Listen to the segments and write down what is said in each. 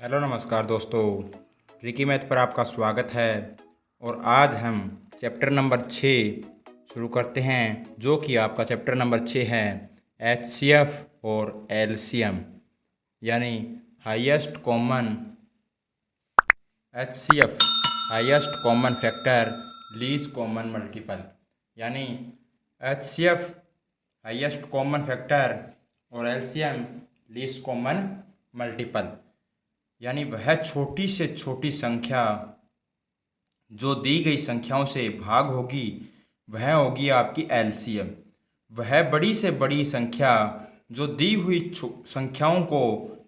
Hello नमस्कार दोस्तों, tricky math पर आपका स्वागत है। और आज हम चैप्टर नंबर 6 शुरू करते हैं, जो कि आपका चैप्टर नंबर 6 है एचसीएफ और एलसीएम, यानी highest common HCF highest common factor least common multiple, यानी एचसीएफ हाईएस्ट कॉमन फैक्टर और एलसीएम लीस्ट कॉमन मल्टीपल, यानी वह छोटी से छोटी संख्या जो दी गई संख्याओं से भाग होगी वह होगी आपकी एलसीएम। वह बड़ी से बड़ी संख्या जो दी हुई संख्याओं को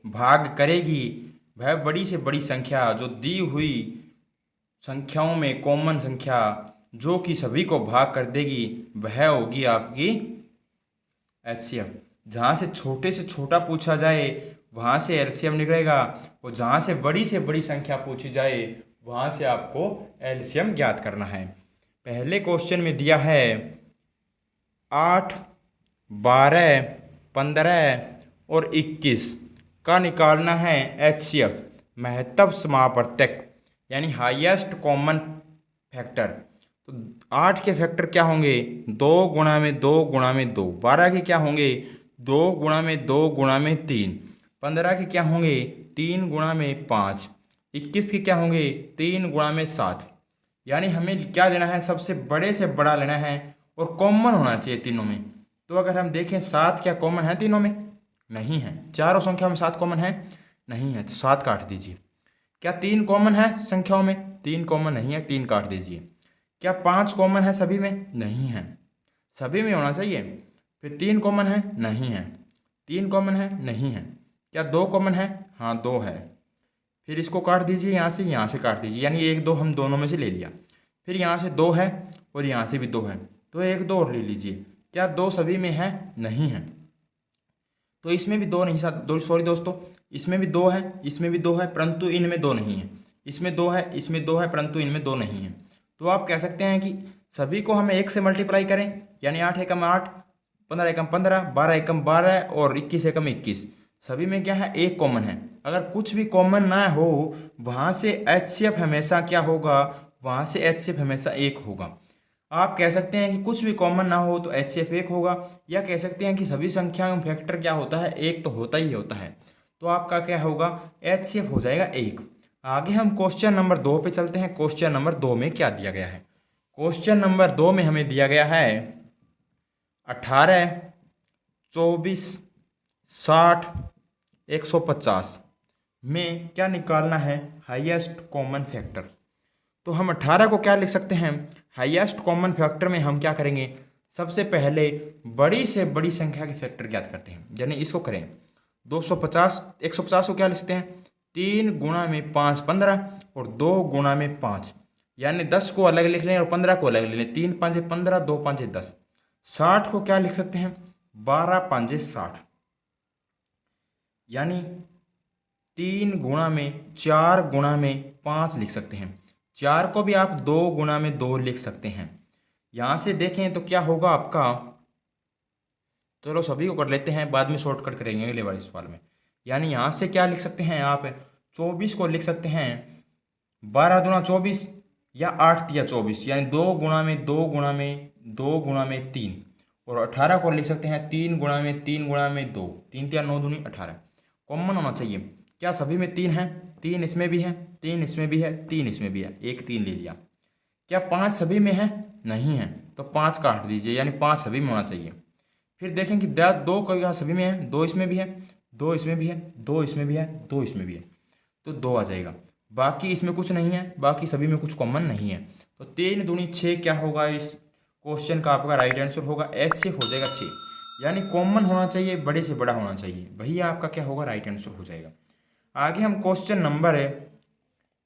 भाग करेगी, वह बड़ी से बड़ी संख्या जो दी हुई संख्याओं में कॉमन संख्या जो कि सभी को भाग कर देगी, वह होगी आपकी एचसीएफ। जहाँ से छोटा पूछा जाए वहाँ से एलसीएम निकलेगा, और जहाँ से बड़ी संख्या पूछी जाए वहाँ से आपको एलसीएम ज्ञात करना है। पहले क्वेश्चन में दिया है 8, 12, 15 और 21 का निकालना है एचसीएफ महत्तम समावर्तक, यानी हाईएस्ट कॉमन फैक्टर। तो 8 के फैक्टर क्या होंगे? 2 गुणा में 2 गुणा में 2। 12 के क्या होंगे? 2 गुणा में 2 गुणा में 3। 15 के क्या होंगे? 3 गुणा में 5। 21 के क्या होंगे? 3 गुणा में 7। यानी हमें क्या लेना है? सबसे बड़े से बड़ा लेना है और कॉमन होना चाहिए तीनों में। तो अगर हम देखें 7 क्या कॉमन है तीनों में? नहीं है। चारों संख्या में 7 कॉमन है? नहीं है, तो 7 काट दीजिए। क्या 3 कॉमन है संख्याओं में? 3 कॉमन नहीं है, 3 काट दीजिए। क्या 5 कॉमन है सभी में? नहीं है, सभी में होना चाहिए। फिर 3 कॉमन है? नहीं है। 3 कॉमन है? नहीं है। क्या 2 कॉमन है? हाँ, 2 है। फिर इसको काट दीजिए, यहाँ से काट दीजिए, यानी 1 2 हम दोनों में से ले लिया। फिर यहाँ से 2 है और यहाँ से भी 2 है, तो 1 2 और ले लीजिए। क्या 2 सभी में है? नहीं है। तो इसमें भी 2 नहीं, सॉरी दोस्तों, इसमें भी 2 है, इसमें भी 2 है, परंतु इनमें 2 नहीं है। इसमें 2 है, इसमें 2 है, परंतु इनमें 2 नहीं है। तो आप कह सकते हैं कि सभी को हमें 1 से मल्टीप्लाई करें, यानी 8 एकम 8, 15 एकम 15, 12 एकम 12 और 21 एकम 21। सभी में क्या है? 1 कॉमन है। अगर कुछ भी कॉमन ना हो वहाँ से एचसीएफ हमेशा क्या होगा? वहाँ से एचसीएफ हमेशा 1 होगा। आप कह सकते हैं कि कुछ भी कॉमन ना हो तो एचसीएफ 1 होगा, या कह सकते हैं कि सभी संख्याओं में फैक्टर क्या होता है? 1 तो होता ही होता है। तो आपका क्या होगा? एचसीएफ हो जाएगा 1। आगे हम क्वेश्चन नंबर 2 पे चलते हैं। क्वेश्चन नंबर 2 में क्या दिया गया है? क्वेश्चन नंबर 2 में हमें दिया गया है 18, 24, 60, 150 में क्या निकालना है? Highest common factor. तो हम 18 को क्या लिख सकते हैं? हाईएस्ट कॉमन फैक्टर में हम क्या करेंगे? सबसे पहले बड़ी से बड़ी संख्या के फैक्टर ज्ञात करते हैं, यानी इसको करें 250। 150 को क्या लिखते हैं? 3 गुणा में 5 15 और 2 गुणा में 5, यानी 10 को अलग लिख लें और 15 को अलग लिख लें। 3 5 15, 2 5 10। 60 को क्या लिख सकते हैं? 12 5 60, यानी 3 गुणा में 4 गुणा में 5 लिख सकते हैं। 4 को भी आप 2 गुणा में 2 लिख सकते हैं। यहाँ से देखें तो क्या होगा आपका? चलो सभी को कर लेते हैं, बाद में शॉर्टकट करेंगे अगले वाले सवाल में। यानी यहाँ से क्या लिख सकते हैं आप? 24 को लिख सकते हैं 12 दूना 24 या 8 तिया 24, यानी 2 गुणा में 2 गुणा में 2 गुणा में 3। और 18 को लिख सकते हैं 3 गुणा में 3 गुणा में 2, 3 तिया 9 दूनी 18। कॉमन होना चाहिए। क्या सभी में 3 है? 3 इसमें भी है, 3 इसमें भी है, 3 इसमें भी है, 1 3 ले लिया। क्या 5 सभी में है? नहीं है, तो 5 काट दीजिए, यानी 5 सभी में होना चाहिए। फिर देखें कि 2 का सभी में है, 2 इसमें भी है, 2 इसमें भी है, 2 इसमें भी है, 2 इसमें भी है, तो 2 आ जाएगा। बाकी इसमें कुछ नहीं है, बाकी सभी में कुछ कॉमन नहीं है। तो 3 दूनी 6 क्या होगा? इस क्वेश्चन का आपका राइट आंसर होगा एच से हो जाएगा 6, यानी कॉमन होना चाहिए, बड़े से बड़ा होना चाहिए, वही आपका क्या होगा? राइट आंसर हो जाएगा। आगे हम क्वेश्चन नंबर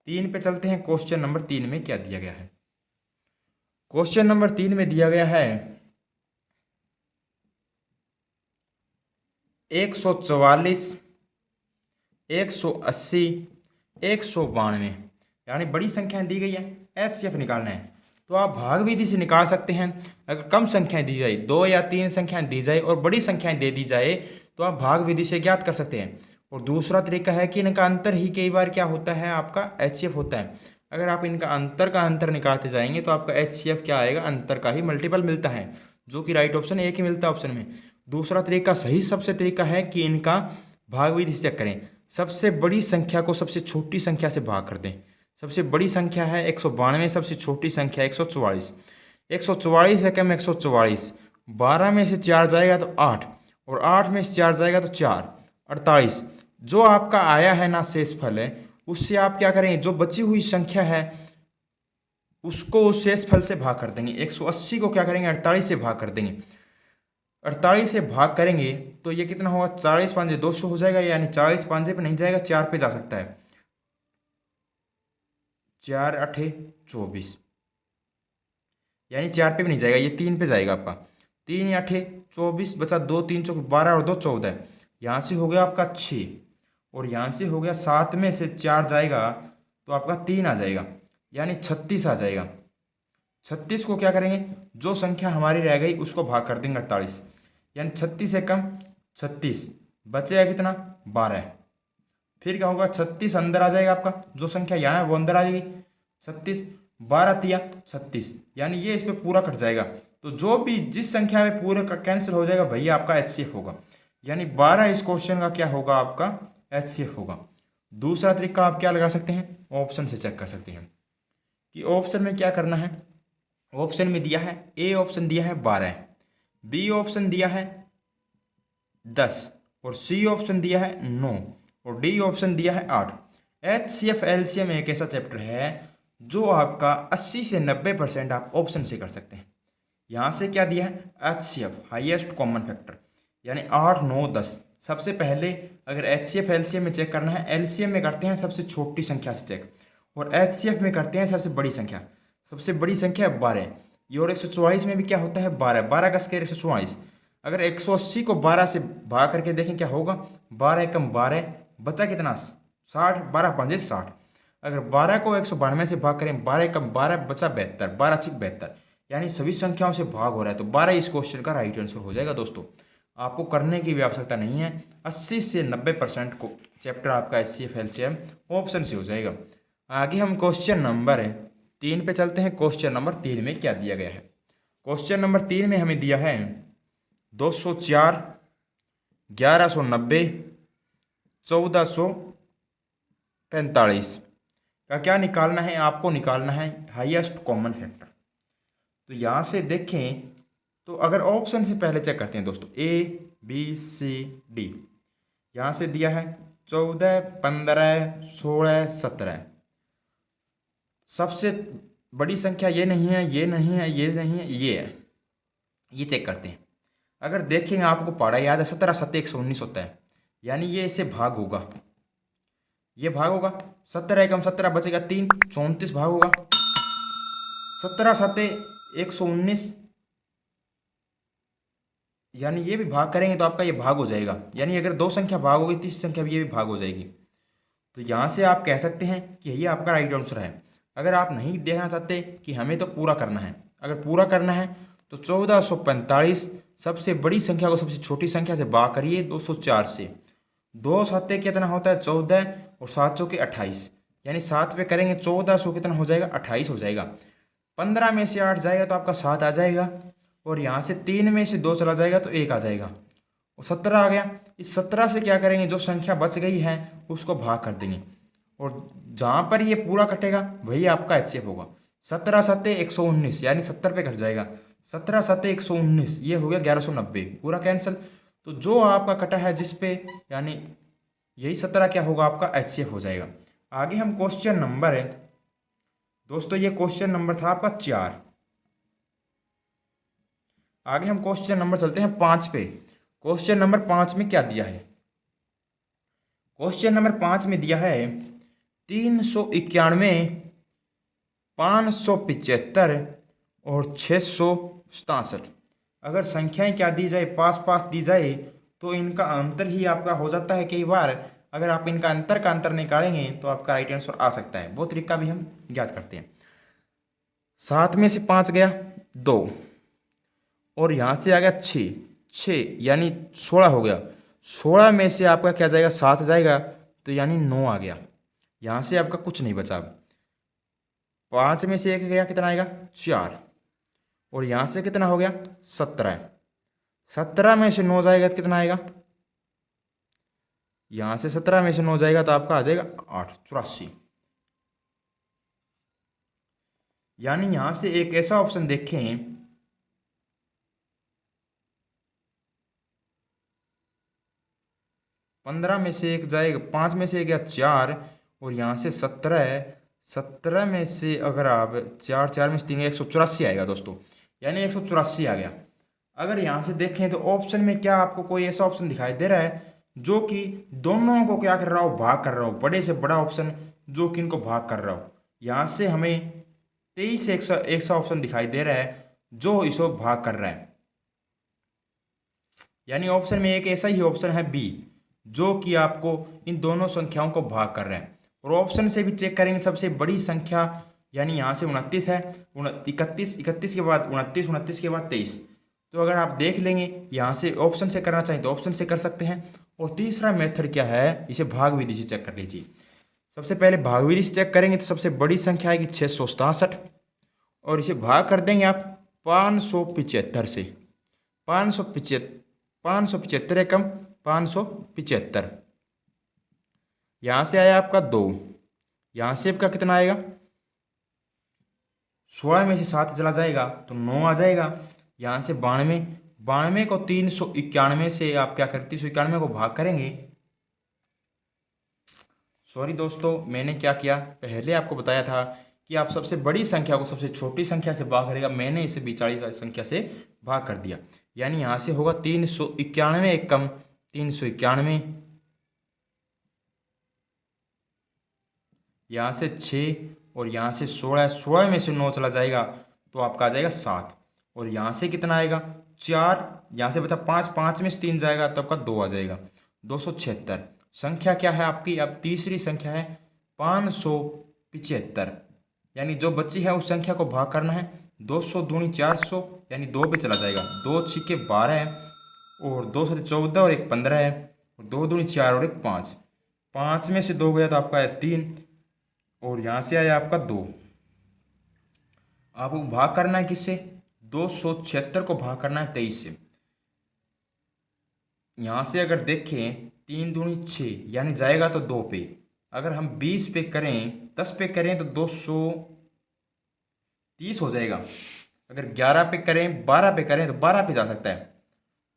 3 पे चलते हैं। क्वेश्चन नंबर 3 में क्या दिया गया है? क्वेश्चन नंबर 3 में दिया गया है 144, 180, 192, यानी बड़ी संख्याएं दी गई है, एचसीएफ निकालना है। तो आप भाग विधि से निकाल सकते हैं। अगर कम संख्याएं दी जाए, 2 या 3 संख्याएं दी जाए और बड़ी संख्याएं दे दी जाए, तो आप भाग विधि से ज्ञात कर सकते हैं। और दूसरा तरीका है कि इनका अंतर ही कई बार क्या होता है, आपका HCF होता है। अगर आप इनका अंतर निकालते जाएंगे तो आपका HCF क्या आएगा, अंतर का ही मल्टीपल मिलता है, जो कि राइट ऑप्शन एक ही मिलता है ऑप्शन में। दूसरा तरीका सही सबसे तरीका है कि इनका भाग विधि से चेक करें। सबसे बड़ी संख्या को सबसे छोटी संख्या से भाग कर दें। सबसे बड़ी संख्या है 192, सबसे छोटी संख्या 144। 144 है कम 144, 12 में से 4 जाएगा तो 8, और 8 में से 4 जाएगा तो 4, 48। जो आपका आया है ना शेषफल है, उससे आप क्या करेंगे, जो बची हुई संख्या है उसको उस शेषफल से भाग कर देंगे। 180 को क्या करेंगे, 48 से भाग कर देंगे। 48 से भाग करेंगे तो ये कितना होगा, 40 पांजे 200 हो जाएगा, यानी 40 पांजे पे नहीं जाएगा, 4 पे जा सकता है। 4 अठे 24, यानी 4 पे भी नहीं जाएगा, ये 3 पे जाएगा आपका। 3 अठे 24 बचा 2, 3 चौक 12 और 2 14। यहाँ से हो गया आपका 6, और यहाँ से हो गया 7 में से 4 जाएगा तो आपका 3 आ जाएगा, यानी 36 आ जाएगा। 36 को क्या करेंगे, जो संख्या हमारी रह गई उसको भाग कर देंगे 48, यानी 36 से कम 36, बचेगा कितना 12। फिर क्या होगा, 36 अंदर आ जाएगा, आपका जो संख्या यहाँ है वो अंदर आ जाएगी। 36 12 तिया 36, यानी ये इस पर पूरा कट जाएगा। तो जो भी जिस संख्या में पूरा कैंसिल हो जाएगा भैया आपका HCF होगा, यानी 12 इस क्वेश्चन का क्या होगा, आपका HCF होगा। दूसरा तरीका आप क्या लगा सकते हैं, ऑप्शन से चेक कर सकते हैं कि ऑप्शन में क्या करना है। ऑप्शन में दिया है, ए ऑप्शन दिया है 12, बी ऑप्शन दिया है 10, और सी ऑप्शन दिया है 9, और डी ऑप्शन दिया है 8। HCF LCM एक ऐसा चैप्टर है जो आपका 80 से 90% आप ऑप्शन से कर सकते हैं। यहाँ से क्या दिया है, HCF हाईएस्ट कॉमन फैक्टर, यानी 8 9 10। सबसे पहले अगर HCF LCM में चेक करना है, LCM में करते हैं सबसे छोटी संख्या से चेक, और HCF में करते हैं सबसे बड़ी संख्या। सबसे बड़ी संख्या 12, ये और 144 में भी क्या होता है 12, 12 का स्क्वायर 144। अगर 180 को 12 से भाग करके देखें क्या होगा, 12 कम 12 बचा कितना 60, 12 पांजे 60। अगर 12 को 192 से भाग करें, 12 कम 12 बचा 72, 12 छिक 72, यानी सभी संख्याओं से भाग हो रहा है, तो 12 इस क्वेश्चन का राइट आंसर हो जाएगा। दोस्तों आपको करने की भी आवश्यकता नहीं है, 80 से 90% को चैप्टर आपका HCF LCM ऑप्शन से हो जाएगा। आगे हम क्वेश्चन नंबर 3 पे चलते हैं। क्वेश्चन नंबर 3 में क्या दिया गया है, क्वेश्चन नंबर 3 में हमें दिया है 204, 1190, 1445 का क्या निकालना है, आपको निकालना है हाईएस्ट कॉमन फैक्टर। तो यहाँ से देखें तो अगर ऑप्शन से पहले चेक करते हैं दोस्तों, A B C D, यहाँ से दिया है 14 15 16 17। सबसे बड़ी संख्या ये नहीं है, ये नहीं है, ये नहीं है, ये है, ये चेक करते हैं। अगर देखेंगे आपको पढ़ा याद है, 17 7 119 होता है, यानी ये इसे भाग होगा, ये भाग होगा। 17 एकम 17 बचेगा 3, 34 भाग होगा। 17 7 119, यानी ये भी भाग करेंगे तो आपका ये भाग हो जाएगा, यानी अगर 2 संख्या भाग होगी, तीसरी संख्या भी ये भी भाग हो जाएगी। तो यहाँ से आप कह सकते हैं कि ये आपका राइट आंसर है। अगर आप नहीं देखना चाहते कि हमें तो पूरा करना है, अगर पूरा करना है तो 1445 सबसे बड़ी संख्या को सबसे छोटी संख्या से भाग करिए 204 से। 2 7 कितना होता है 14, और 7 चौके 28, यानी 7 पे करेंगे 1400 कितना हो जाएगा 28 हो जाएगा। 15 में से 8 जाएगा तो आपका 7 आ जाएगा, और यहाँ से 3 में से 2 चला जाएगा तो 1 आ जाएगा, और 17 आ गया। इस 17 से क्या करेंगे, जो संख्या बच गई है उसको भाग कर देंगे, और जहाँ पर ये पूरा कटेगा वही आपका HCF होगा। 17 7 119, यानी 70 पे कट जाएगा। 17 7 119, ये हो गया 1190, पूरा कैंसिल। तो जो आपका कटा है जिस पे, यानी यही 17 क्या होगा आपका HCF हो जाएगा। आगे हम क्वेश्चन नंबर है दोस्तों, ये क्वेश्चन नंबर था आपका 4। आगे हम क्वेश्चन नंबर चलते हैं 5 पे। क्वेश्चन नंबर 5 में क्या दिया है, क्वेश्चन नंबर 5 में दिया है 391, 575 और 667। अगर संख्याएं क्या दी जाए, पास पास दी जाए तो इनका अंतर ही आपका हो जाता है। कई बार अगर आप इनका अंतर का अंतर निकालेंगे तो आपका राइट आंसर आ सकता है, वो तरीका भी हम ज्ञात करते हैं। 7 में से 5 गया 2, और यहाँ से आ गया 6, यानी 16 हो गया। 16 में से आपका क्या जाएगा, 7 जाएगा, तो यानी 9 आ गया। यहाँ से आपका कुछ नहीं बचा। 5 में से 1 गया, कितना आएगा, 4। और यहाँ से कितना हो गया, 17। 17 में से 9 जाएगा तो कितना आएगा, यहाँ से 17 में से 9 जाएगा तो आपका आ जाएगा 8, 84। यानी यहाँ से एक ऐसा ऑप्शन देखें, 15 में से 1 जाएगा, 5 में से 1 गया 4, और यहाँ से 17 है। 17 में से अगर आप 4, 4 में से 3, 184 आएगा दोस्तों, यानी 184 आ गया। अगर यहाँ से देखें तो ऑप्शन में क्या आपको कोई ऐसा ऑप्शन दिखाई दे रहा है जो कि दोनों को क्या कर रहा हो, भाग कर रहा हो, बड़े से बड़ा ऑप्शन जो कि इनको भाग कर रहा हो। यहाँ से हमें 23 एक सा ऑप्शन दिखाई दे रहा है जो इसको भाग कर रहा है। यानी ऑप्शन में एक ऐसा ही ऑप्शन है बी, जो कि आपको इन दोनों संख्याओं को भाग कर रहा है। और ऑप्शन से भी चेक करेंगे, सबसे बड़ी संख्या यानी यहाँ से 29 है, 31, 31 के बाद 29, 29 के बाद 23। तो अगर आप देख लेंगे यहाँ से ऑप्शन से करना चाहें तो ऑप्शन से कर सकते हैं। और तीसरा मेथड क्या है, इसे भाग विधि से चेक कर लीजिए। सबसे पहले भाग विधि से चेक करेंगे तो सबसे बड़ी संख्या आएगी 667, और इसे भाग कर देंगे आप 575 से। 575 एकम 575। यहाँ से आया आपका 2, यहाँ से आपका कितना आएगा, 16 में से 7 चला जाएगा तो 9 आ जाएगा। यहाँ से 92, 92 को 391 से आप क्या करें, 391 को भाग करेंगे। सॉरी दोस्तों, मैंने क्या किया, पहले आपको बताया था कि आप सबसे बड़ी संख्या को सबसे छोटी संख्या से भाग करेगा, मैंने इसे 42 संख्या से भाग कर दिया। यानी यहाँ से होगा 391 एक कम 391, यहाँ से 6, और यहाँ से 16, 16 में से 9 चला जाएगा तो आपका आ जाएगा 7, और यहाँ से कितना आएगा 4, यहाँ से बचा 5, 5 में से 3 जाएगा तो आपका 2 आ जाएगा 276। संख्या क्या है आपकी, अब तीसरी संख्या है 575। यानी जो बच्ची है उस संख्या को भाग करना है, 200 दूनी 400, यानी 2 पे चला जाएगा, 2 छिके 12 है, और 2 7 14, और 1 15 है, और 2 दूनी 4 और 1 5। 5 में से 2 गया तो आपका है 3, और यहाँ से आया आपका 2। आपको भाग करना है किससे, 276 को भाग करना है 23 से। यहाँ से अगर देखें 3 दूनी 6, यानी जाएगा तो 2 पे। अगर हम 20 पे करें, 10 पे करें तो 230 हो जाएगा। अगर 11 पे करें, 12 पे करें तो 12 पे जा सकता है।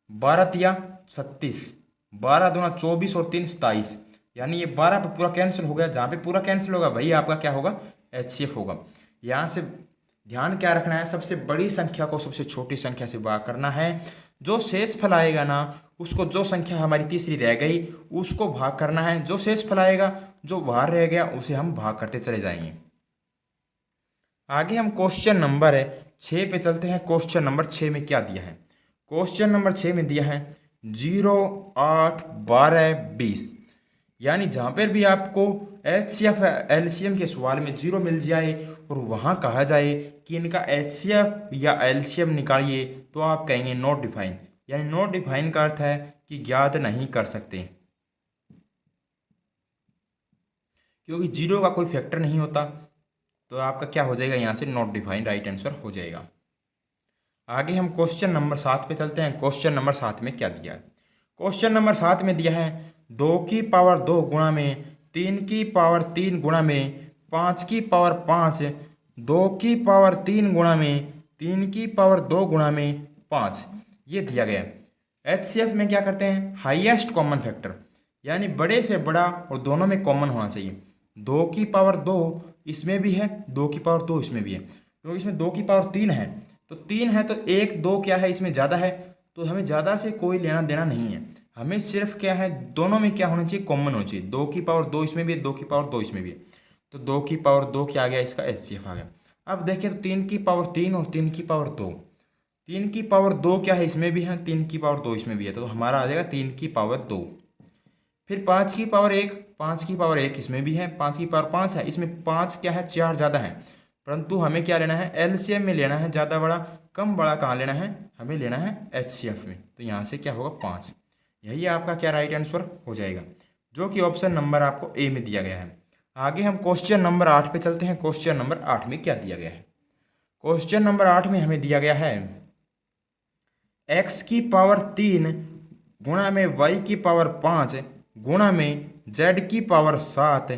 12 तिया 36, 12 दूना 24, और 3 27। यानी ये 12 पे पूरा कैंसिल हो गया। जहाँ पे पूरा कैंसिल होगा वही आपका क्या होगा, HCF होगा। यहाँ से ध्यान क्या रखना है, सबसे बड़ी संख्या को सबसे छोटी संख्या से भाग करना है। जो शेष फल आएगा ना, उसको, जो संख्या हमारी तीसरी रह गई उसको भाग करना है। जो शेष फल आएगा, जो बाहर रह गया, उसे हम भाग करते चले जाएंगे। आगे हम क्वेश्चन नंबर 6 पे चलते हैं। क्वेश्चन नंबर 6 में क्या दिया है, क्वेश्चन नंबर 6 में दिया है 0, 8, 12, 20। यानी जहाँ पर भी आपको HCF LCM के सवाल में 0 मिल जाए और वहाँ कहा जाए कि इनका HCF या LCM निकालिए, तो आप कहेंगे नॉट डिफाइन। यानी नॉट डिफाइन का अर्थ है कि ज्ञात नहीं कर सकते, क्योंकि 0 का कोई फैक्टर नहीं होता। तो आपका क्या हो जाएगा, यहाँ से नॉट डिफाइन राइट आंसर हो जाएगा। आगे हम क्वेश्चन नंबर 7 पे चलते हैं। क्वेश्चन नंबर 7 में क्या दिया है, क्वेश्चन नंबर 7 में दिया है 2 की पावर 2 गुणा में 3 की पावर 3 गुणा में 5 की पावर 5, 2 की पावर 3 गुणा में 3 की पावर 2 गुणा में 5, ये दिया गया है। HCF में क्या करते हैं, हाईएस्ट कॉमन फैक्टर, यानी बड़े से बड़ा और दोनों में कॉमन होना चाहिए। 2 की पावर 2 इसमें भी है, 2 की पावर 2 इसमें भी है, क्योंकि इसमें 2 की पावर 3 है, तो 3 है तो 1 2 क्या है, इसमें ज़्यादा है, तो हमें ज़्यादा से कोई लेना देना नहीं है। हमें सिर्फ क्या है, दोनों में क्या होना चाहिए, कॉमन होना चाहिए। 2 की पावर 2 इसमें भी है, 2 की पावर 2 इसमें भी है, तो 2 की पावर 2 क्या आ गया, इसका HCF आ गया। अब देखें तो 3 की पावर 3 और 3 की पावर 2, 3 की पावर 2 क्या है, इसमें भी है, 3 की पावर 2 इसमें भी है, तो हमारा आ जाएगा 3 की पावर 2। फिर 5 की पावर 1, 5 की पावर 1 इसमें भी है, 5 की पावर 5 है, इसमें 5 क्या है, 4 ज़्यादा है, परंतु हमें क्या लेना है, LCM में लेना है ज़्यादा बड़ा। कम बड़ा कहाँ लेना है, हमें लेना है HCF में, तो यहाँ से क्या होगा 5। यही आपका क्या राइट आंसर हो जाएगा, जो कि ऑप्शन नंबर आपको ए में दिया गया है। आगे हम क्वेश्चन नंबर 8 पे चलते हैं। क्वेश्चन नंबर 8 में क्या दिया गया है? क्वेश्चन नंबर 8 में हमें दिया गया है x की पावर 3 गुणा में y की पावर 5 गुणा में z की पावर 7।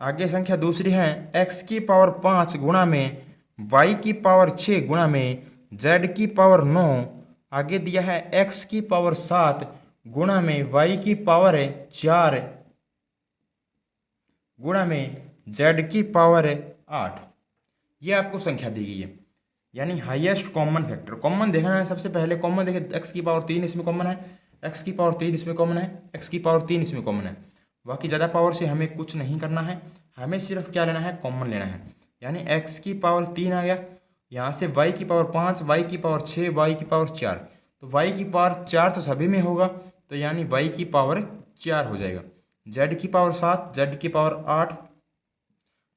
आगे संख्या दूसरी है x की पावर 5 गुणा में y की पावर 6 गुणा में z की पावर 9। आगे दिया है x की पावर 7 गुणा में y की पावर 4 गुणा में z की पावर 8। ये आपको संख्या दी गई है, यानी हाईएस्ट कॉमन फैक्टर। कॉमन देखना है, सबसे पहले कॉमन देखें, x की पावर 3 इसमें कॉमन है, x की पावर 3 इसमें कॉमन है, x की पावर 3 इसमें कॉमन है। बाकी ज़्यादा पावर से हमें कुछ नहीं करना है, हमें सिर्फ क्या लेना है, कॉमन लेना है। यानी x की पावर 3 आ गया, यहाँ से y की पावर 5, y की पावर 6, y की पावर 4। तो y की पावर 4 तो सभी में होगा, तो यानी y की पावर 4 हो जाएगा। z की पावर 7, z की पावर 8,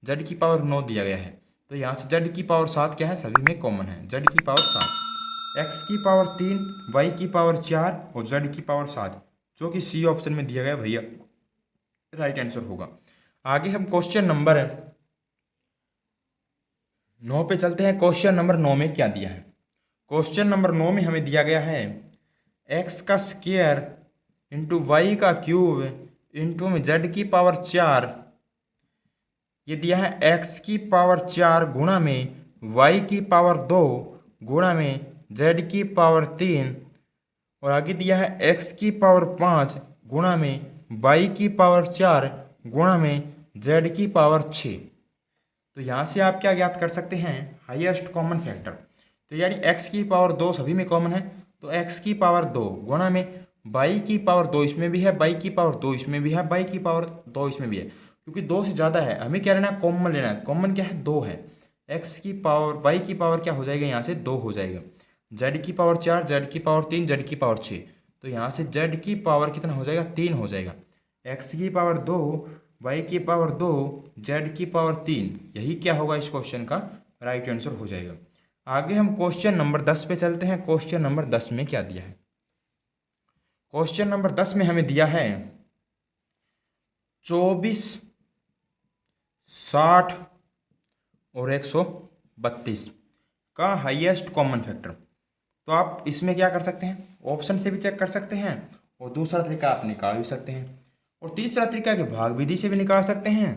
z की पावर 9 दिया गया है, तो यहाँ से z की पावर 7 क्या है, सभी में कॉमन है, z की पावर 7। x की पावर 3, y की पावर 4 और z की पावर 7, जो कि सी ऑप्शन में दिया गया भैया राइट आंसर होगा। आगे हम क्वेश्चन नंबर 9 पे चलते हैं। क्वेश्चन नंबर 9 में क्या दिया है? क्वेश्चन नंबर 9 में हमें दिया गया है x का स्क्वायर इंटू वाई का क्यूब इंटू में z की पावर 4। ये दिया है x की पावर 4 गुणा में y की पावर 2 गुणा में z की पावर 3। और आगे दिया है x की पावर 5 गुणा में y की पावर 4 गुणा में z की पावर 6। तो यहाँ से आप क्या ज्ञात कर सकते हैं, हाईएस्ट कॉमन फैक्टर। तो यानी x की पावर 2 सभी में कॉमन है, तो x की पावर 2 गुणा में y की पावर 2 इसमें भी है, y की पावर 2 इसमें भी है, y की पावर 2 इसमें भी है। क्योंकि 2 से ज़्यादा है, हमें क्या लेना है, कॉमन लेना है। कॉमन क्या है, 2 है। x की पावर y की पावर क्या हो जाएगा, यहाँ से 2 हो जाएगा। z की पावर 4, z की पावर 3, z की पावर 6, तो यहाँ से z की पावर कितना हो जाएगा, 3 हो जाएगा। x की पावर 2, y की पावर 2, z की पावर 3, यही क्या होगा इस क्वेश्चन का राइट आंसर हो जाएगा। आगे हम क्वेश्चन नंबर 10 पे चलते हैं। क्वेश्चन नंबर 10 में क्या दिया है? क्वेश्चन नंबर 10 में हमें दिया है 24, 60 और 132 का हाईएस्ट कॉमन फैक्टर। तो आप इसमें क्या कर सकते हैं, ऑप्शन से भी चेक कर सकते हैं, और दूसरा तरीका आप निकाल भी सकते हैं, और तीसरा तरीका कि भाग विधि से भी निकाल सकते हैं।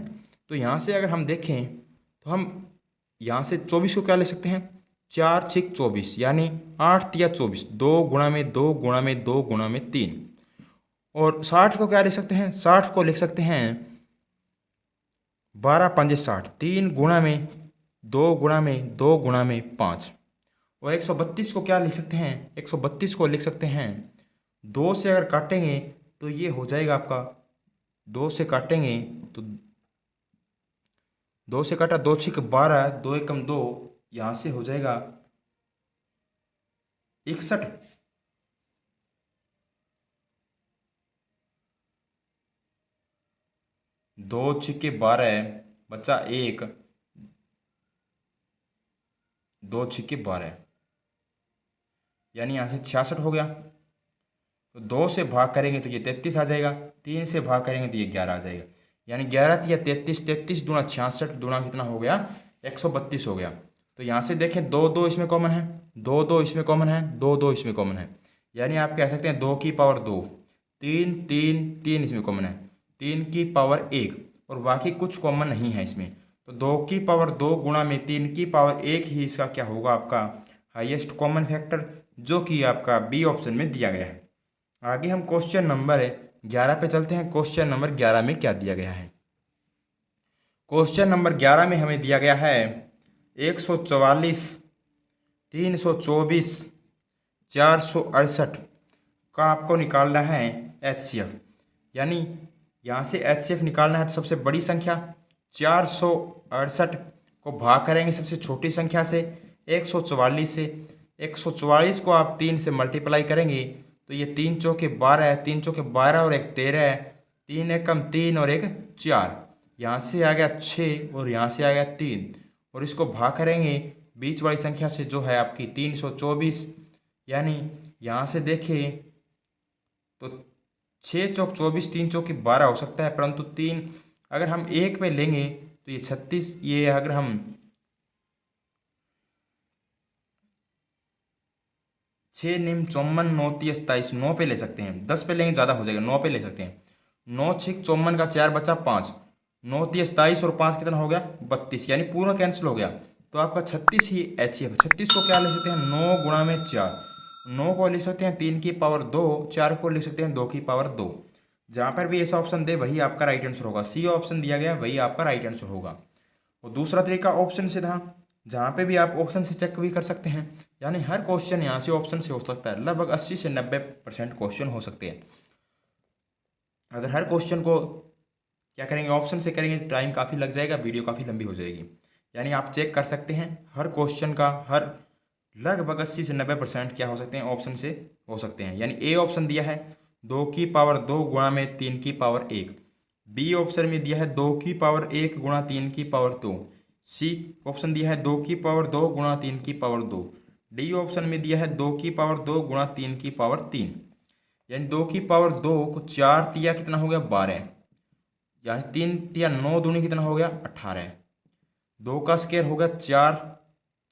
तो यहाँ से अगर हम देखें तो हम यहाँ से 24 को क्या ले सकते हैं, 4 6 24, यानी 8 तिया 24, 2 गुणा में 2 गुणा में 2 गुणा में 3। और 60 को क्या लिख सकते हैं, 60 को लिख सकते हैं 12 पंजे 60, 3 गुणा में 2 गुणा में 2 गुणा में 5। और 132 को क्या लिख सकते हैं, 132 को लिख सकते हैं 2 से अगर काटेंगे तो ये हो जाएगा आपका, 2 से काटेंगे तो 2 से काटा 2 6 12, 2 एकम 2, यहाँ से हो जाएगा 61। 2 6 12 बचा 1, 2 6 12, यानी यहाँ से 66 हो गया। तो 2 से भाग करेंगे तो ये 33 आ जाएगा, 3 से भाग करेंगे तो ये 11 आ जाएगा, यानी 11 या 33, 33 दूना 66, दूना कितना हो गया, 132 हो गया। तो यहाँ से देखें 2 2 इसमें कॉमन है, 2 2 इसमें कॉमन है, 2 2 इसमें कॉमन है, यानी आप कह सकते हैं 2 की पावर 2, 3 3 3 इसमें कॉमन है, 3 की पावर 1, और बाकी कुछ कॉमन नहीं है इसमें। तो 2 की पावर 2 गुणा में 3 की पावर 1 ही इसका क्या होगा, आपका हाईएस्ट कॉमन फैक्टर, जो कि आपका बी ऑप्शन में दिया गया है। आगे हम क्वेश्चन नंबर 11 पे चलते हैं। क्वेश्चन नंबर 11 में क्या दिया गया है? क्वेश्चन नंबर 11 में हमें दिया गया है 144, 324, 468 का आपको निकालना है HCF। यानी यहाँ से HCF निकालना है तो सबसे बड़ी संख्या 468 को भाग करेंगे सबसे छोटी संख्या से 144 से। 144 को आप 3 से मल्टीप्लाई करेंगे तो ये 3 चौके 12 है, 3 चौके 12 और 1 13 है, 3 एकम 3 और 1 4, यहाँ से आ गया 6 और यहाँ से आ गया 3, और इसको भाग करेंगे बीच वाली संख्या से जो है आपकी 324। यानी यहाँ से देखिए तो 6 चौक 24, 3 चौकी 12 हो सकता है, परंतु 3 अगर हम 1 पे लेंगे तो ये 36, ये अगर हम 6 निम 54 9 30 27 9 पे ले सकते हैं, 10 पे लेंगे ज़्यादा हो जाएगा, 9 पे ले सकते हैं। 9 6 54 का 4 बचा 5, 9 30 27 और 5 कितना हो गया 32, यानी पूरा कैंसिल हो गया। तो आपका 36 ही HCF है। 36 को क्या ले सकते हैं 9 गुणा में 4, 9 को लिख सकते हैं 3 की पावर 2, 4 को लिख सकते हैं 2 की पावर 2। जहाँ पर भी ऐसा ऑप्शन दे वही आपका राइट आंसर होगा, सी ऑप्शन दिया गया वही आपका राइट आंसर होगा। और दूसरा तरीका ऑप्शन से था, जहाँ पे भी आप ऑप्शन से चेक भी कर सकते हैं, यानी हर क्वेश्चन यहाँ से ऑप्शन से हो सकता है। लगभग 80 से 90% क्वेश्चन हो सकते हैं। अगर हर क्वेश्चन को क्या करेंगे ऑप्शन से करेंगे तो टाइम काफ़ी लग जाएगा, वीडियो काफ़ी लंबी हो जाएगी। यानी आप चेक कर सकते हैं हर क्वेश्चन का, हर लगभग 80 से 90% क्या हो सकते हैं ऑप्शन से हो सकते हैं। यानी ए ऑप्शन दिया है 2 की पावर 2 गुणा में 3 की पावर 1, बी ऑप्शन में दिया है 2 की पावर 1 गुणा 3 की पावर 2, सी ऑप्शन दिया है 2 की पावर 2 गुणा 3 की पावर 2, डी ऑप्शन में दिया है 2 की पावर 2 गुणा 3 की पावर 3। यानी 2 की पावर 2 को 4 तिया कितना हो गया 12, यानी 3 तिया 9 दूनी कितना हो गया 18, 2 का स्क्वायर हो गया 4,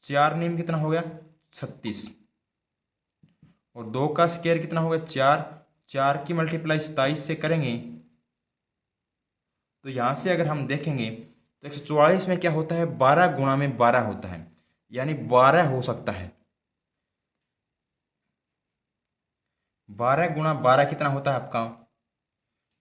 4 नीम कितना हो गया 36, और 2 का स्क्वायर कितना हो गया 4, 4 की मल्टीप्लाई 27 से करेंगे तो यहाँ से अगर हम देखेंगे तो 144 में क्या होता है 12 गुणा में 12 होता है, यानी 12 हो सकता है। 12 गुणा 12 कितना होता है आपका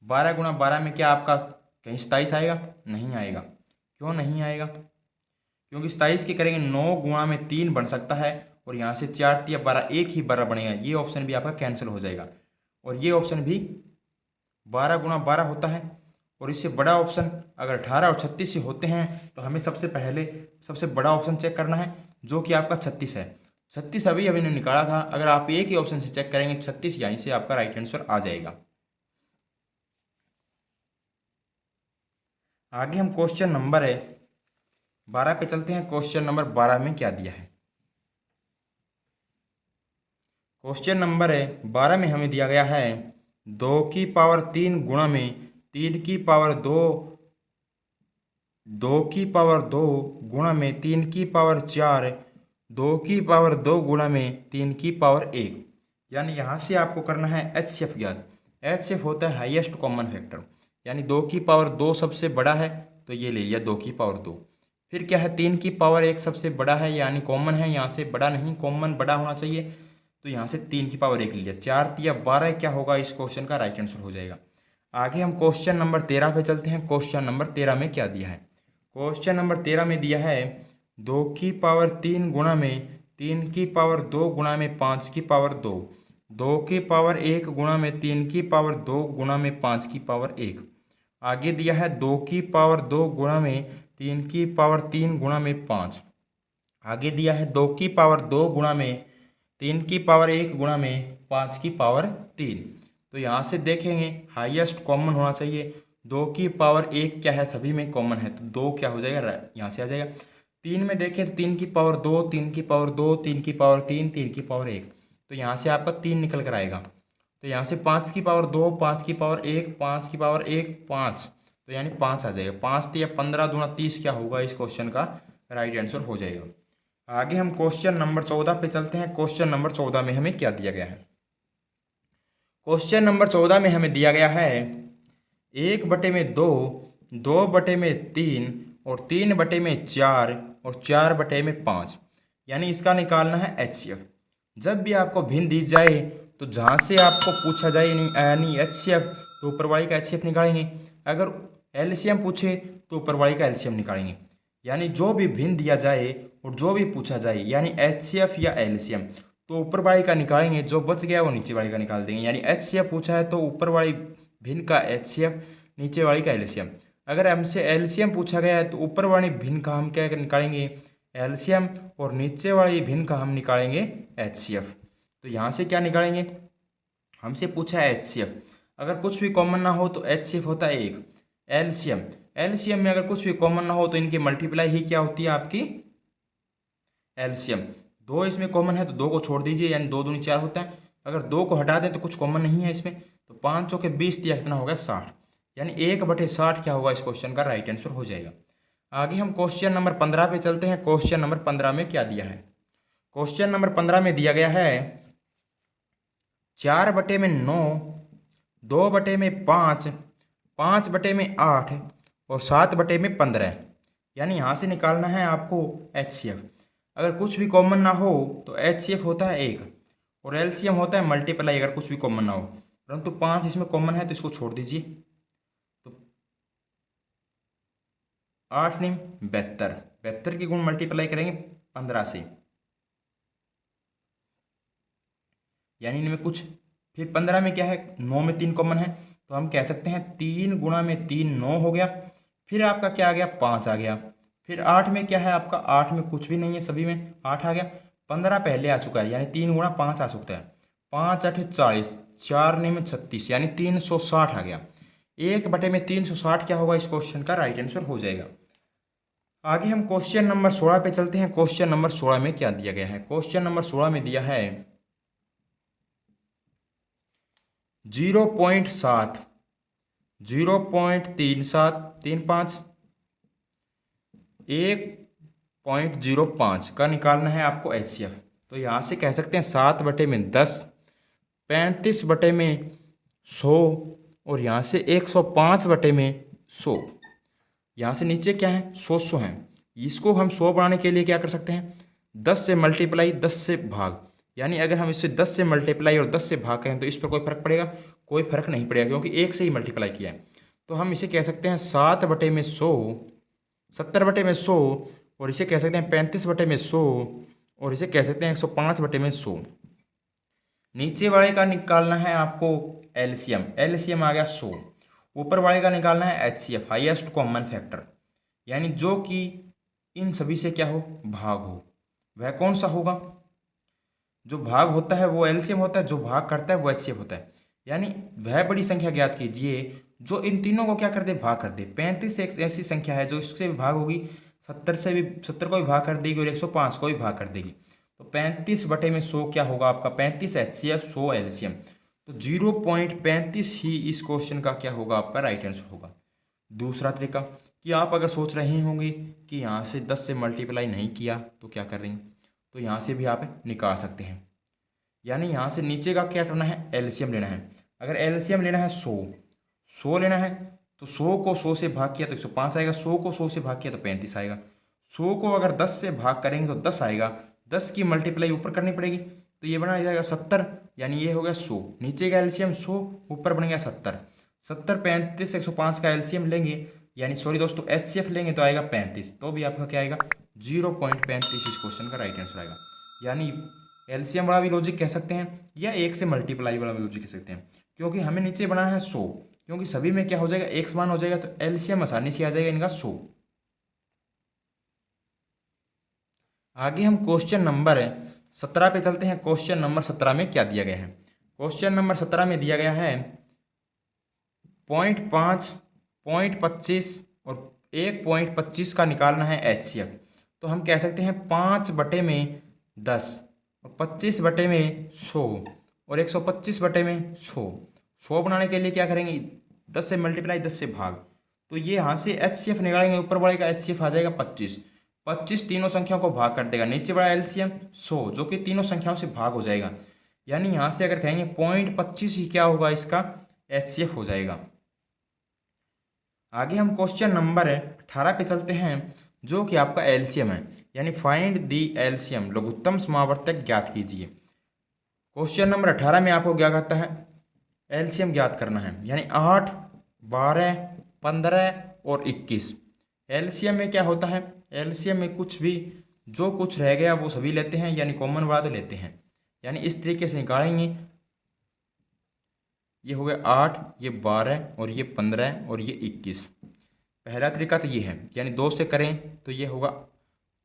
12 गुणा 12 में क्या आपका कहीं 27 आएगा, नहीं आएगा। क्यों नहीं आएगा, क्योंकि 27 की करेंगे 9 गुणा में 3 बन सकता है, और यहाँ से 4 तिया 12 एक ही 12 बनेगा, ये ऑप्शन भी आपका कैंसिल हो जाएगा। और ये ऑप्शन भी 12 गुणा 12 होता है। और इससे बड़ा ऑप्शन अगर 18 और 36 से होते हैं तो हमें सबसे पहले सबसे बड़ा ऑप्शन चेक करना है, जो कि आपका 36 है। 36 अभी अभी ने निकाला था, अगर आप एक ही ऑप्शन से चेक करेंगे 36, यहीं से आपका राइट आंसर आ जाएगा। आगे हम क्वेश्चन नंबर 12 पे चलते हैं। क्वेश्चन नंबर 12 में क्या दिया है, क्वेश्चन नंबर 12 में हमें दिया गया है 2 की पावर 3 गुणा में 3 की पावर 2, 2 की पावर 2 गुणा में 3 की पावर 4, 2 की पावर 2 गुणा में 3 की पावर 1। यानी यहाँ से आपको करना है HCF ज्ञात। HCF होता है हाईएस्ट कॉमन फैक्टर, यानी 2 की पावर 2 सबसे बड़ा है तो ये ले लिया 2 की पावर 2। फिर क्या है 3 की पावर 1 सबसे बड़ा है, यानी कॉमन है, यहाँ से बड़ा नहीं, कॉमन बड़ा होना चाहिए, तो यहाँ से 3 की पावर 1 ले लिया। 4 तिया 12 क्या होगा इस क्वेश्चन का राइट आंसर हो जाएगा। आगे हम क्वेश्चन नंबर 13 पे चलते हैं। क्वेश्चन नंबर 13 में क्या दिया है, क्वेश्चन नंबर 13 में दिया है 2 की पावर 3 गुणा में 3 की पावर 2 गुणा में 5 की पावर 2, 2 की पावर 1 गुणा में 3 की पावर 2 गुणा में 5 की पावर 1। आगे दिया है 2 की पावर 2 गुणा में 3 की पावर 3 गुणा में 5। आगे दिया है 2 की पावर 2 गुणा में 3 की पावर 1 गुणा में 5 की पावर 3। तो यहाँ से देखेंगे हाईएस्ट कॉमन होना चाहिए। 2 की पावर 1 क्या है सभी में कॉमन है, तो 2 क्या हो जाएगा यहाँ से आ जाएगा। 3 में देखें तो 3 की पावर 2, 3 की पावर 2, 3 की पावर 3, 3 की पावर 1, तो यहाँ से आपका 3 निकल कर आएगा। तो यहाँ से 5 की पावर 2, 5 की पावर 1, 5 की पावर 1, 5, तो यानी 5 आ जाएगा। 5 या 15 दूना 30 क्या होगा इस क्वेश्चन का राइट आंसर हो जाएगा। आगे हम क्वेश्चन नंबर 14 पे चलते हैं। क्वेश्चन नंबर 14 में हमें क्या दिया गया है, क्वेश्चन नंबर 14 में हमें दिया गया है 1/2, 2/3 और 3/4 और 4/5, यानी इसका निकालना है HCF। जब भी आपको भिन्न दी जाए तो जहाँ से आपको पूछा जाए यानी HCF तो ऊपर वाली का HCF निकालेंगे, अगर LCM पूछे तो ऊपर वाली का LCM निकालेंगे। यानी जो भी भिन्न दिया जाए और जो भी पूछा जाए यानी HCF या LCM तो ऊपर वाली का निकालेंगे, जो बच गया वो नीचे वाली का निकाल देंगे। यानी HCF पूछा है तो ऊपर वाली भिन्न का HCF, नीचे वाली का LCM। अगर हमसे LCM पूछा गया है तो ऊपर वाली भिन्न का हम क्या निकालेंगे LCM, और नीचे वाली भिन्न का हम निकालेंगे HCF। तो यहाँ से क्या निकालेंगे, हमसे पूछा है HCF, अगर कुछ भी कॉमन ना हो तो HCF होता है 1। LCM में अगर कुछ भी कॉमन ना हो तो इनकी मल्टीप्लाई ही क्या होती है आपकी LCM। 2 इसमें कॉमन है तो 2 को छोड़ दीजिए, यानी 2 दूनी 4 होता है। अगर 2 को हटा दें तो कुछ कॉमन नहीं है इसमें, तो 5 चौके 20 दिया, कितना हो गया 60, यानी 1/60 क्या होगा इस क्वेश्चन का राइट आंसर हो जाएगा। आगे हम क्वेश्चन नंबर 15 पे चलते हैं। क्वेश्चन नंबर 15 में क्या दिया है? क्वेश्चन नंबर 15 में दिया गया है 4/9, 2/5, 5/8 और 7/15, यानी यहाँ से निकालना है आपको HCF। अगर कुछ भी कॉमन ना हो तो HCF होता है 1 और LCM होता है मल्टीप्लाई, अगर कुछ भी कॉमन ना हो, परंतु 5 इसमें कॉमन है तो इसको छोड़ दीजिए। तो 8 नहीं 72, 72 की गुण मल्टीप्लाई करेंगे 15 से, यानी इनमें कुछ, फिर 15 में क्या है 9 में 3 कॉमन है, तो हम कह सकते हैं 3 गुणा में 3 9 हो गया। फिर आपका क्या आ गया 5 आ गया। फिर 8 में क्या है आपका, 8 में कुछ भी नहीं है, सभी में 8 आ गया। 15 पहले आ चुका है, यानी 3 गुणा 5 आ सकता है, 5 8 40, 4 9 में 36, यानी 360 आ गया। 1/360 क्या होगा इस क्वेश्चन का राइट आंसर हो जाएगा। आगे हम क्वेश्चन नंबर 16 पे चलते हैं। क्वेश्चन नंबर 16 में क्या दिया गया है? क्वेश्चन नंबर 16 में दिया है 0.7, 0.3735, 1.05 का निकालना है आपको HCF। तो यहाँ से कह सकते हैं 7/10, 35/100 और यहाँ से 105/100। यहाँ से नीचे क्या है 100 है, इसको हम 100 बढ़ाने के लिए क्या कर सकते हैं 10 से मल्टीप्लाई 10 से भाग, यानी अगर हम इससे 10 से मल्टीप्लाई और 10 से भाग करें तो इस पर कोई फर्क पड़ेगा? कोई फर्क नहीं पड़ेगा, क्योंकि 1 से ही मल्टीप्लाई किया है। तो हम इसे कह सकते हैं 7/100, 70/100 और इसे कह सकते हैं 35/100 और इसे कह सकते हैं 105/100। नीचे वाले का निकालना है आपको LCM, LCM आ गया 100। ऊपर वाले का निकालना है HCF, हाईएस्ट कॉमन फैक्टर, यानी जो कि इन सभी से क्या हो भाग हो। वह कौन सा होगा? जो भाग होता है वो LCM होता है, जो भाग करता है वो HCF होता है। यानी वह बड़ी संख्या ज्ञात कीजिए जो इन तीनों को क्या कर दे भाग कर दे। 35 एक ऐसी संख्या है जो इससे भी भाग होगी, 70 से भी 70 को भी भाग कर देगी और 105 को भी भाग कर देगी। तो 35/100 क्या होगा आपका 35 HCF 100 LCM। तो 0.35 ही इस क्वेश्चन का क्या होगा आपका राइट आंसर होगा। दूसरा तरीका कि आप अगर सोच रहे होंगे कि यहाँ से 10 से मल्टीप्लाई नहीं किया तो क्या कर देंगे, तो यहाँ से भी आप निकाल सकते हैं। यानी यहाँ से नीचे का क्या करना है LCM लेना है। अगर LCM लेना है 100 लेना है तो 100 को 100 से भाग किया तो 105 आएगा, 100 को 100 से भाग किया तो 35 आएगा, 100 को अगर 10 से भाग करेंगे तो 10 आएगा, 10 की मल्टीप्लाई ऊपर करनी पड़ेगी तो ये बना जाएगा 70, यानी ये हो गया 100। नीचे का LCM 100, ऊपर बन गया 70, 70 35 105 का LCM लेंगे, यानी सॉरी दोस्तों HCF लेंगे तो आएगा 35, तो भी आपका क्या आएगा 0.35 इस क्वेश्चन का राइट आंसर आएगा। यानी LCM वाला भी लॉजिक कह सकते हैं या 1 से मल्टीप्लाई वाला भी लॉजिक कह सकते हैं, क्योंकि हमें नीचे बनाना है 100, क्योंकि सभी में क्या हो जाएगा एक समान हो जाएगा, तो LCM आसानी से आ जाएगा इनका 100। आगे हम क्वेश्चन नंबर 17 पे चलते हैं। क्वेश्चन नंबर 17 में क्या दिया गया है? क्वेश्चन नंबर 17 में दिया गया है 0.5, 0.25 और 1.25 का निकालना है HCF। तो हम कह सकते हैं 5/10 और 25/100 और 125/100। 100 बनाने के लिए क्या करेंगे 10 से मल्टीप्लाई 10 से भाग, तो ये यहाँ से HCF निकालेंगे, ऊपर वाले का HCF आ जाएगा 25, 25 तीनों संख्याओं को भाग कर देगा, नीचे बड़ा LCM 100 जो कि तीनों संख्याओं से भाग हो जाएगा। यानी यहाँ से अगर कहेंगे 0.25 ही क्या होगा इसका HCF हो जाएगा। आगे हम क्वेश्चन नंबर 18 पे चलते हैं जो कि आपका LCM है, यानी फाइंड दी LCM, लघुत्तम समावर्तक ज्ञात कीजिए। क्वेश्चन नंबर 18 में आपको क्या कहता है LCM ज्ञात करना है, यानी 8 12 15 और 21। LCM में क्या होता है LCM में कुछ भी जो कुछ रह गया वो सभी लेते हैं, यानी कॉमन वाला तो लेते हैं, यानी इस तरीके से निकालेंगे। ये हो गया 8, ये 12 और ये 15 और ये 21। पहला तरीका तो ये है, यानी 2 से करें तो ये होगा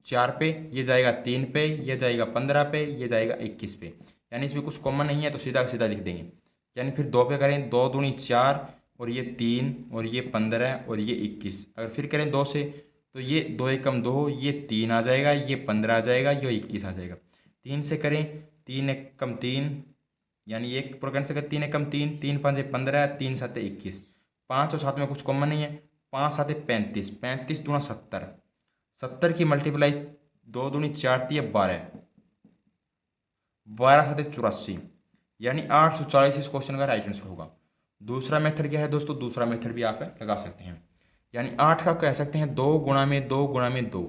4 पे, ये जाएगा 3 पे, ये जाएगा 15 पे, ये जाएगा 21 पे, यानी इसमें कुछ कॉमन नहीं है तो सीधा सीधा लिख देंगे। यानी फिर 2 पे करें 2 दूनी 4 और ये 3 और ये 15 और ये 21। अगर फिर करें 2 से तो ये 2 एकम 2, ये 3 आ जाएगा, ये 15 आ जाएगा, ये 21 आ जाएगा। 3 से करें 3 एकम 3 यानी एक पर कैंसिल कर, 3 एकम 3, 3 5 15, 3 7 21, 5 और 7 में कुछ कॉमन नहीं है, 5 7 35, 35 दूना 70, 70 की मल्टीप्लाई 2 दूनी 4 3 12, 12 7 84, यानी 840 इस क्वेश्चन का राइट आंसर होगा। दूसरा मेथड क्या है दोस्तों, दूसरा मेथड भी आप लगा सकते हैं, यानी 8 का कह सकते हैं 2 गुणा में 2 गुणा में 2,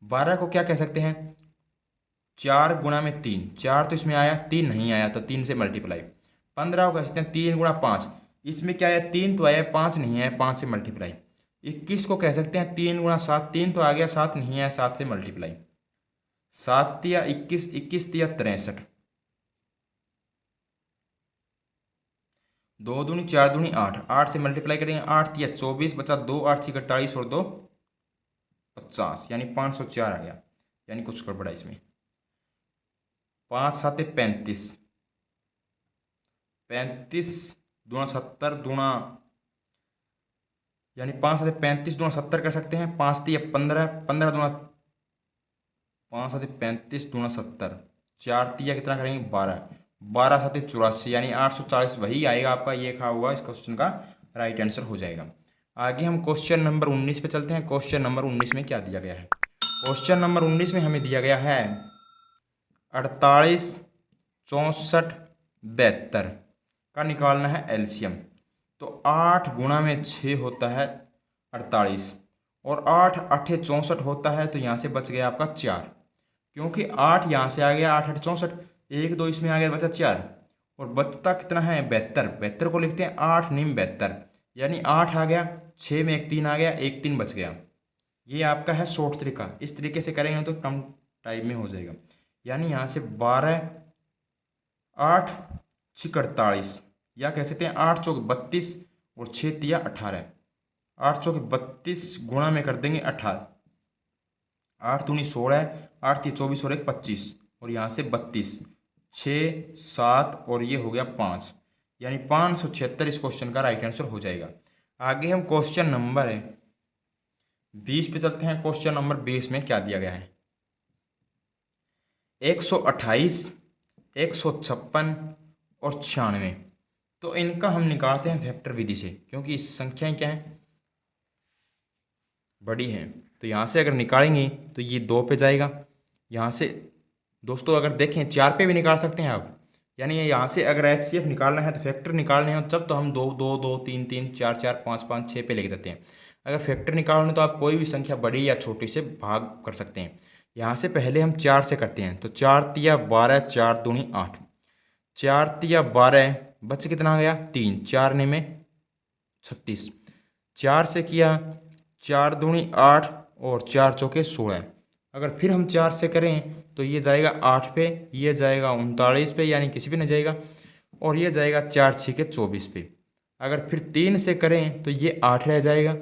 12 को क्या कह सकते हैं 4 गुणा में 3, 4 तो इसमें आया, 3 नहीं आया तो 3 से मल्टीप्लाई, 15 को कह सकते हैं 3 गुणा 5, इसमें क्या आया 3 तो आया, 5 नहीं आया, 5 से मल्टीप्लाई, 21 को कह सकते हैं 3 गुणा 7, 3 तो आ गया, 7 नहीं आया, 7 से मल्टीप्लाई, 7 तिया 21, 21 तिया 63, 2 दूनी 4 दूनी 8, 8 से मल्टीप्लाई करेंगे, 8 तिया 24 बचा 2, 8 6 48 और 2 50, यानी 504 आ गया, यानी कुछ गड़बड़ा इसमें, 5 7 35, 35 दूना 70 दूना, यानी 5 7 35 दूना 70 कर सकते हैं, 5 तिया 15, 15 दूना 5 7 35 दूना 70, 4 तिया कितना करेंगे 12, 12 7 84, यानी 840 वही आएगा आपका, ये खा हुआ इस क्वेश्चन का राइट आंसर हो जाएगा। आगे हम क्वेश्चन नंबर 19 पे चलते हैं। क्वेश्चन नंबर 19 में क्या दिया गया है, क्वेश्चन नंबर 19 में हमें दिया गया है 48 64 72 का निकालना है एलसीएम। तो 8 गुणा में 6 होता है 48 और 8 8 64 होता है, तो यहाँ से बच गया आपका 4, क्योंकि 8 यहाँ से आ गया, 8 8 64, 1 2 इसमें आ गया, बचा 4 और बचता कितना है 72, 72 को लिखते हैं 8 निम 72, यानी 8 आ गया, 6 में एक 3 आ गया, एक 3 बच गया। ये आपका है शॉर्ट तरीका, इस तरीके से करेंगे तो कम टाइम में हो जाएगा, यानी यहाँ से 12 8 6 48, या कह सकते हैं 8 चौक 32 और 6 तिया 18, 8 चौक 32 गुणा में कर देंगे 18, 8 दूनी 16, 8 तिया 24 और 1 25 और यहाँ से 32, 6 7 और ये हो गया 5, यानी 576 इस क्वेश्चन का राइट आंसर हो जाएगा। आगे हम क्वेश्चन नंबर 20 पे चलते हैं। क्वेश्चन नंबर 20 में क्या दिया गया है, 128 156 और 96, तो इनका हम निकालते हैं वेक्टर विधि से, क्योंकि इस संख्याएं क्या है बड़ी हैं। तो यहाँ से अगर निकालेंगे तो ये 2 पे जाएगा, यहाँ से दोस्तों अगर देखें 4 पे भी निकाल सकते हैं आप, यानी यहाँ से अगर एचसीएफ निकालना है तो फैक्टर निकालने हैं जब, तो हम 2 2 2 3 3 4 4 5 5 6 पे लेके देते हैं। अगर फैक्टर निकालना तो आप कोई भी संख्या बड़ी या छोटी से भाग कर सकते हैं। यहाँ से पहले हम 4 से करते हैं, तो 4 तिया 12, 4 दूनी 8, 4 तिया 12, बच कितना आ गया 3, 4 ने में 36, 4 से किया 4 दूनी 8 और 4 चौके 16, अगर फिर हम 4 से करें तो ये जाएगा 8 पे, ये जाएगा 39 पे, यानी किसी पे नहीं जाएगा, और ये जाएगा 4 6 के 24 पे। अगर फिर 3 से करें तो ये 8 रह जाएगा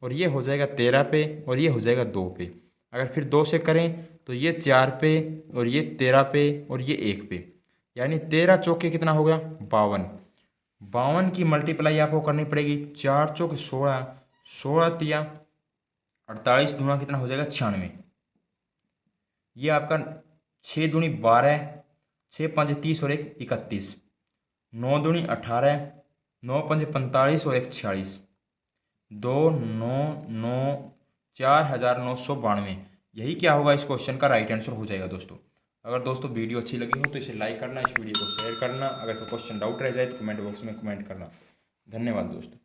और ये हो जाएगा 13 पे और ये हो जाएगा 2 पे। अगर फिर 2 से करें तो ये 4 पे और ये 13 पे और ये 1 पे, यानी 13 चौके कितना हो गया 52, 52 की मल्टीप्लाई आपको करनी पड़ेगी, 4 चौके 16, 16 तिया 48 दूना कितना हो जाएगा 96, ये आपका 6 दूनी 12, 6 5 30 और 1 31, 9 दूनी 18, 9 5 45 और 1 46, 2 9 9 4992। यही क्या होगा इस क्वेश्चन का राइट आंसर हो जाएगा दोस्तों। अगर दोस्तों वीडियो अच्छी लगी हो तो इसे लाइक करना, इस वीडियो को शेयर करना, अगर कोई क्वेश्चन डाउट रह जाए तो कमेंट बॉक्स में कमेंट करना। धन्यवाद दोस्तों।